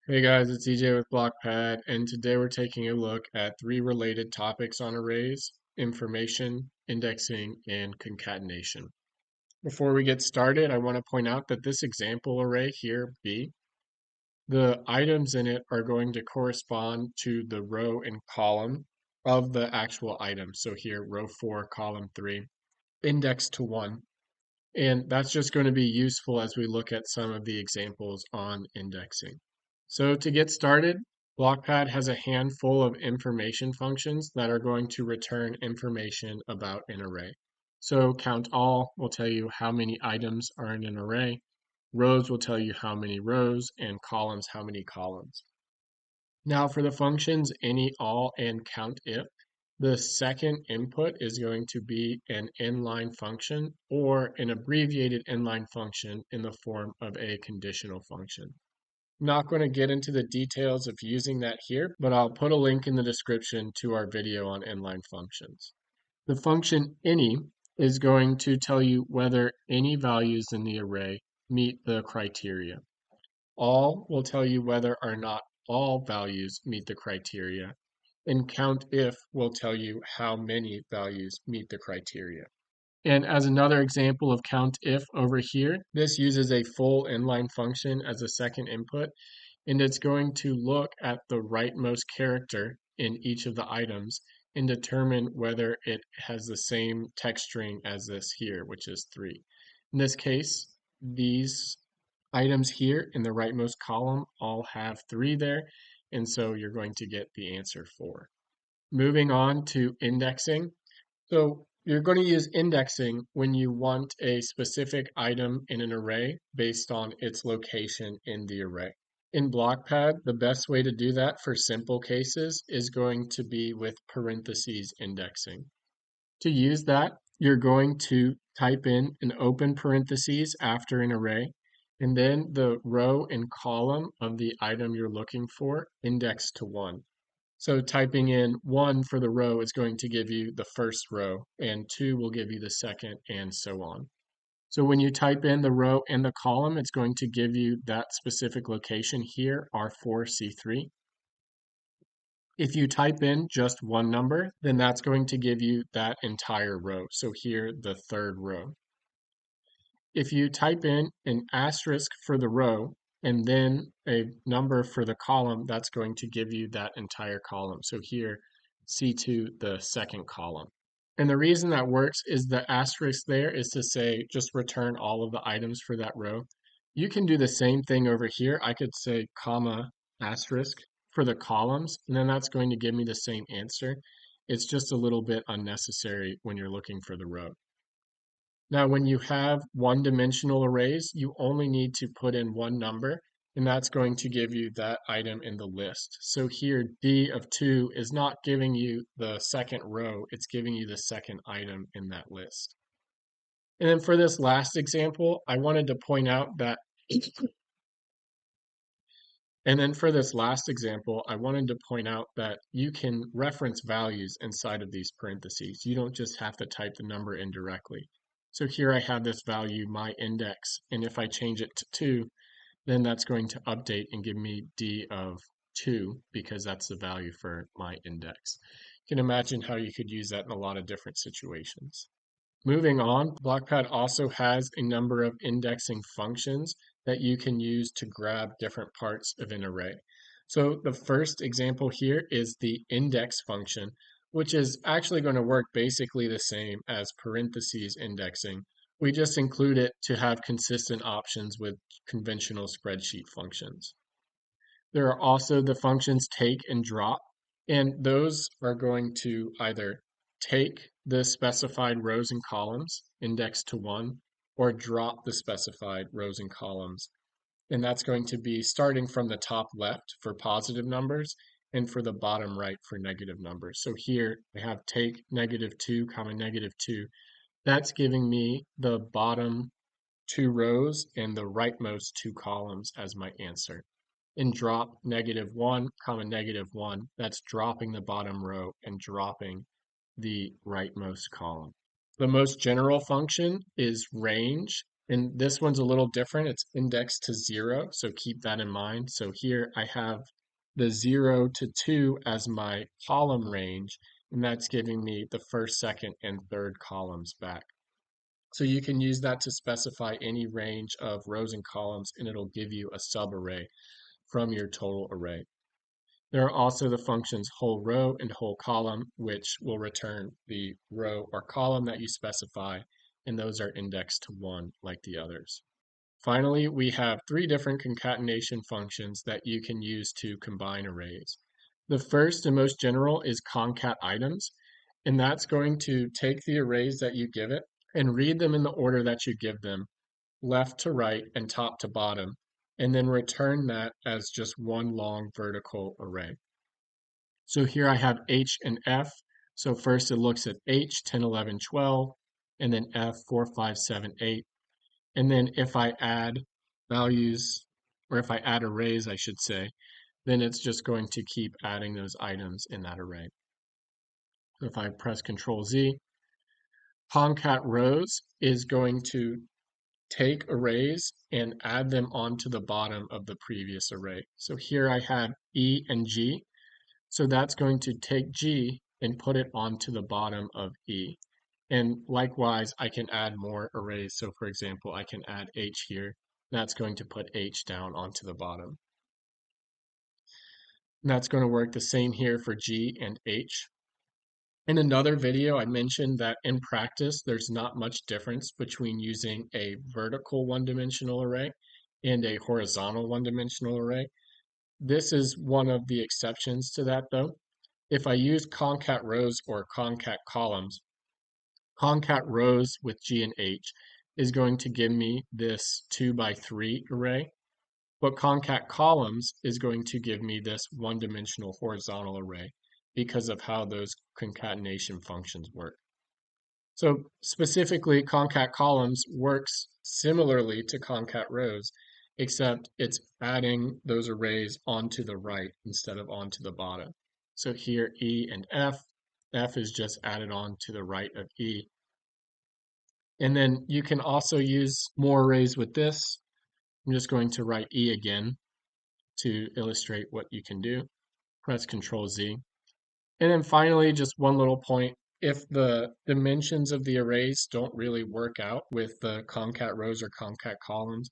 Hey guys, it's EJ with Blockpad, and today we're taking a look at three related topics on arrays: information, indexing, and concatenation. Before we get started, I want to point out that this example array here, B, the items in it are going to correspond to the row and column of the actual item. So here, row 4, column 3, indexed to 1. And that's just going to be useful as we look at some of the examples on indexing. So to get started, Blockpad has a handful of information functions that are going to return information about an array. So count all will tell you how many items are in an array. Rows will tell you how many rows, and columns how many columns. Now for the functions any, all, and count if, the second input is going to be an inline function or an abbreviated inline function in the form of a conditional function. I'm not going to get into the details of using that here, but I'll put a link in the description to our video on inline functions. The function any is going to tell you whether any values in the array meet the criteria. All will tell you whether or not all values meet the criteria, and count if will tell you how many values meet the criteria. And as another example of count if over here, this uses a full inline function as a second input, and it's going to look at the rightmost character in each of the items and determine whether it has the same text string as this here, which is 3. In this case, these items here in the rightmost column all have 3 there, and so you're going to get the answer 4. Moving on to indexing. So you're going to use indexing when you want a specific item in an array based on its location in the array. In Blockpad, the best way to do that for simple cases is going to be with parentheses indexing. To use that, you're going to type in an open parentheses after an array, and then the row and column of the item you're looking for indexed to 1. So typing in 1 for the row is going to give you the first row, and 2 will give you the second, and so on. So when you type in the row and the column, it's going to give you that specific location here, R4C3. If you type in just one number, then that's going to give you that entire row. So here, the third row. If you type in an asterisk for the row and then a number for the column, that's going to give you that entire column. So here, C2, the second column. And the reason that works is the asterisk there is to say just return all of the items for that row. You can do the same thing over here. I could say comma asterisk for the columns, and then that's going to give me the same answer. It's just a little bit unnecessary when you're looking for the row. Now, when you have one-dimensional arrays, you only need to put in one number, and that's going to give you that item in the list. So here, D of 2 is not giving you the second row, it's giving you the second item in that list. And then for this last example, I wanted to point out that you can reference values inside of these parentheses. You don't just have to type the number in directly. So here I have this value, my index, and if I change it to 2, then that's going to update and give me D of 2 because that's the value for my index. You can imagine how you could use that in a lot of different situations. Moving on, Blockpad also has a number of indexing functions that you can use to grab different parts of an array. So the first example here is the index function, which is actually going to work basically the same as parentheses indexing. We just include it to have consistent options with conventional spreadsheet functions. There are also the functions take and drop, and those are going to either take the specified rows and columns indexed to 1 or drop the specified rows and columns. And that's going to be starting from the top left for positive numbers and for the bottom right for negative numbers. So here I have take -2, -2. That's giving me the bottom 2 rows and the rightmost 2 columns as my answer. And drop -1, -1, that's dropping the bottom row and dropping the rightmost column. The most general function is range, And this one's a little different. It's indexed to 0, so keep that in mind. So here I have the 0 to 2 as my column range, and that's giving me the first, second, and third columns back. So you can use that to specify any range of rows and columns, and it'll give you a subarray from your total array. There are also the functions whole row and whole column, which will return the row or column that you specify, and those are indexed to 1 like the others. Finally, we have 3 different concatenation functions that you can use to combine arrays. The first and most general is concat items, and that's going to take the arrays that you give it and read them in the order that you give them, left to right and top to bottom, and then return that as just one long vertical array. So here I have H and F. So first it looks at H, 10, 11, 12, and then F, 4, 5, 7, 8. And then if I add values, or if I add arrays, I should say, then it's just going to keep adding those items in that array. So if I press Control Z, concat rows is going to take arrays and add them onto the bottom of the previous array. So here I have E and G. So that's going to take G and put it onto the bottom of E. And likewise, I can add more arrays. So for example, I can add H here. That's going to put H down onto the bottom. And that's going to work the same here for G and H. In another video, I mentioned that in practice, there's not much difference between using a vertical one-dimensional array and a horizontal one-dimensional array. This is one of the exceptions to that, though. If I use concat rows or concat columns, concat rows with G and H is going to give me this 2 by 3 array, but concat columns is going to give me this one-dimensional horizontal array because of how those concatenation functions work. So specifically, concat columns works similarly to concat rows, except it's adding those arrays onto the right instead of onto the bottom. So here E and F is just added on to the right of E. And then you can also use more arrays with this. I'm just going to write E again to illustrate what you can do. Press Control Z. And then finally, just one little point. If the dimensions of the arrays don't really work out with the concat rows or concat columns,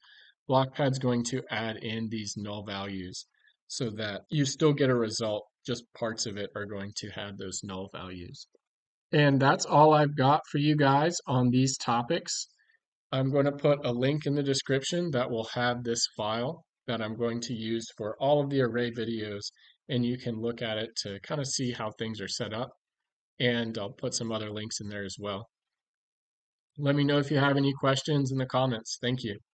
Blockpad's going to add in these null values so that you still get a result, just parts of it are going to have those null values. And that's all I've got for you guys on these topics. I'm going to put a link in the description that will have this file that I'm going to use for all of the array videos, and you can look at it to kind of see how things are set up. And I'll put some other links in there as well. Let me know if you have any questions in the comments. Thank you.